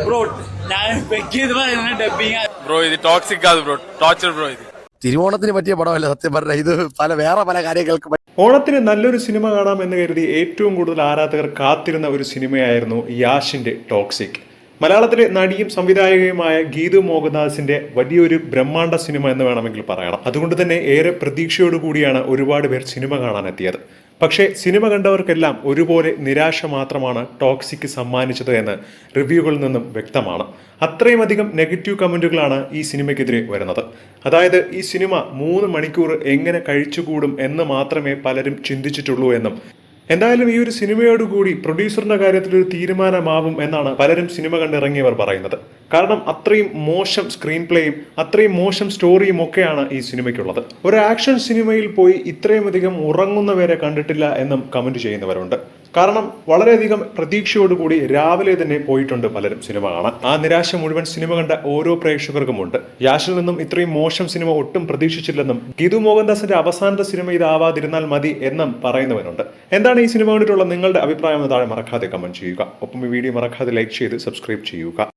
Bro ഞാൻ dubbing bro ഇത് toxic ആണ് ബ്രോ, ടോർച്ചർ ബ്രോ ഇത്. തിരുവോണത്തിന് പറ്റിയ പടമല്ല സത്യം പറഞ്ഞ, ഇത് വേറെ പല കാര്യങ്ങൾക്ക്. ഓണത്തിന് നല്ലൊരു സിനിമ കാണാം എന്ന് കരുതി ഏറ്റവും കൂടുതൽ ആരാധകർ കാത്തിരുന്ന ഒരു സിനിമയായിരുന്നു യാഷിന്റെ ടോക്സിക്. മലയാളത്തിലെ നടിയും സംവിധായകയുമായ ഗീതു മോഹൻദാസിന്റെ വലിയൊരു ബ്രഹ്മാണ്ഡ സിനിമ എന്ന് വേണമെങ്കിൽ പറയണം. അതുകൊണ്ട് തന്നെ ഏറെ പ്രതീക്ഷയോടുകൂടിയാണ് ഒരുപാട് പേർ സിനിമ കാണാനെത്തിയത്. പക്ഷേ സിനിമ കണ്ടവർക്കെല്ലാം ഒരുപോലെ നിരാശ മാത്രമാണ് ടോക്സിക് സമ്മാനിച്ചത് എന്ന് റിവ്യൂകളിൽ നിന്നും വ്യക്തമാണ്. അത്രയുമധികം നെഗറ്റീവ് കമന്റുകളാണ് ഈ സിനിമയ്ക്കെതിരെ വരുന്നത്. അതായത് ഈ സിനിമ 3 മണിക്കൂർ എങ്ങനെ കഴിച്ചുകൂടും എന്ന് മാത്രമേ പലരും ചിന്തിച്ചിട്ടുള്ളൂ എന്നും, എന്തായാലും ഈ ഒരു സിനിമയോടുകൂടി പ്രൊഡ്യൂസറിന്റെ കാര്യത്തിൽ ഒരു തീരുമാനമാവും എന്നാണ് പലരും സിനിമ കണ്ടിറങ്ങിയവർ പറയുന്നത്. കാരണം അത്രയും മോശം സ്ക്രീൻ പ്ലേയും അത്രയും മോശം സ്റ്റോറിയും ഒക്കെയാണ് ഈ സിനിമയ്ക്കുള്ളത്. ഒരു ആക്ഷൻ സിനിമയിൽ പോയി ഇത്രയും അധികം ഉറങ്ങുന്നവരെ കണ്ടിട്ടില്ല എന്നും കമന്റ് ചെയ്യുന്നവരുണ്ട്. കാരണം വളരെയധികം പ്രതീക്ഷയോടുകൂടി രാവിലെ തന്നെ പോയിട്ടുണ്ട് പലരും സിനിമ കാണാൻ. ആ നിരാശ മുഴുവൻ സിനിമ കണ്ട ഓരോ പ്രേക്ഷകർക്കുമുണ്ട്. യാഷിൽ നിന്നും ഇത്രയും മോശം സിനിമ ഒട്ടും പ്രതീക്ഷിച്ചില്ലെന്നും ഗീതു മോഹൻദാസിന്റെ അവസാനത്തെ സിനിമ ഇതാവാതിരുന്നാൽ മതി എന്നും പറയുന്നവരുണ്ട്. എന്താണ് ഈ സിനിമ കണ്ടിട്ടുള്ള നിങ്ങളുടെ അഭിപ്രായം എന്ന് താഴെ മറക്കാതെ കമന്റ് ചെയ്യുക. ഒപ്പം ഈ വീഡിയോ മറക്കാതെ ലൈക്ക് ചെയ്ത് സബ്സ്ക്രൈബ് ചെയ്യുക.